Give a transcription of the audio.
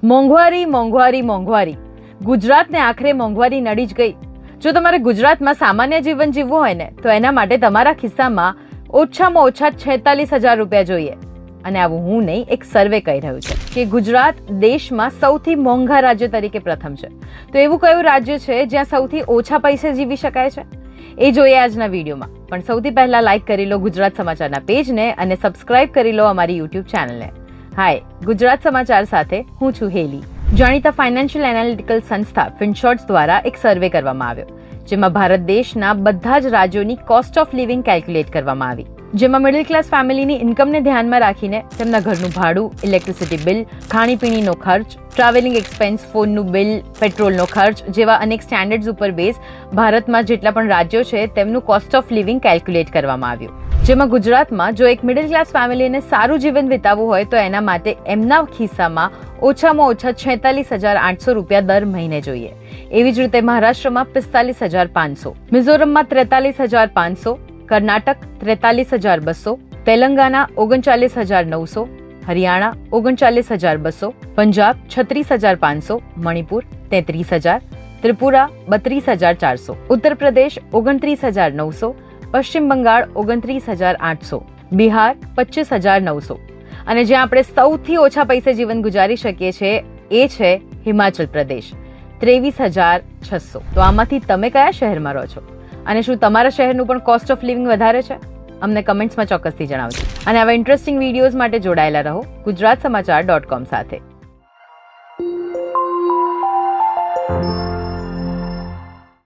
મોંઘવારી મોંઘવારી મોંઘવારી ગુજરાતને આખરે મોંઘવારી નડી જ ગઈ. જો તમારે ગુજરાતમાં સામાન્ય જીવન જીવવું હોય ને તો એના માટે તમારા ખિસ્સામાં ઓછામાં ઓછા 46,000 રૂપિયા જોઈએ. અને આવું હું નહીં, એક સર્વે કહી રહ્યું છે કે ગુજરાત દેશમાં સૌથી મોંઘા રાજ્ય તરીકે પ્રથમ છે. તો એવું કયું રાજ્ય છે જ્યાં સૌથી ઓછા પૈસે જીવી શકાય છે? એ જોઈએ આજના વિડીયોમાં. પણ સૌથી પહેલા લાઈક કરી લો ગુજરાત સમાચારના પેજને અને સબસ્ક્રાઇબ કરી લો અમારી યુટ્યુબ ચેનલને. હાય, ગુજરાત સમાચાર સાથે હું છું હેલી. જાણીતા ફાઇનાન્શિયલ એનાલિટિકલ સંસ્થા ફિનશોર્ટ્સ દ્વારા એક સર્વે કરવામાં આવ્યો, જેમાં ભારત દેશના બધા જ રાજ્યોની કોસ્ટ ઓફ લિવિંગ કેલ્ક્યુલેટ કરવામાં આવી, જેમાં મિડલ ક્લાસ ફેમિલીની ઇન્કમને ધ્યાનમાં રાખીને તેમના ઘરનું ભાડું, ઇલેક્ટ્રિસિટી બિલ, ખાણીપીણીનો ખર્ચ, ટ્રાવેલિંગ એક્સપેન્સ, ફોનનું બિલ, પેટ્રોલનો ખર્ચ જેવા અનેક સ્ટેન્ડર્ડ્સ ઉપર બેઝ ભારતમાં જેટલા પણ રાજ્યો છે તેમનું કોસ્ટ ઓફ લિવિંગ કેલ્ક્યુલેટ કરવામાં આવ્યું. જેમાં ગુજરાતમાં જો એક મિડલ ક્લાસ ફેમિલીને સારું જીવન વિતાવવું હોય તો એના માટે એમના ખિસ્સામાં ઓછામાં ઓછા 46,800 રૂપિયા દર મહિને જોઈએ. એવી જ રીતે મહારાષ્ટ્રમાં 45,500, મિઝોરમમાં 43,500, કર્ણાટક 43,200, તેલંગાના 39,900, હરિયાણા 39,200, પંજાબ 36,500, મણિપુર 33,000, ત્રિપુરા 32,400, ઉત્તર પ્રદેશ 29,900, પશ્ચિમ બંગાળ 29,800, બિહાર 25,900 અને જ્યાં આપણે સૌથી ઓછા પૈસે જીવન ગુજારી શકીએ છીએ એ છે હિમાચલ પ્રદેશ 23,600. તો આમાંથી તમે કયા શહેરમાં રહો છો અને શું તમારા શહેરનું પણ કોસ્ટ ઓફ લિવિંગ વધારે છે? અમને કમેન્ટ્સમાં ચોક્કસથી જણાવજો. અને આવા ઇન્ટરેસ્ટિંગ વિડીયોઝ માટે જોડાયેલા રહો ગુજરાત સમાચાર.com સાથે.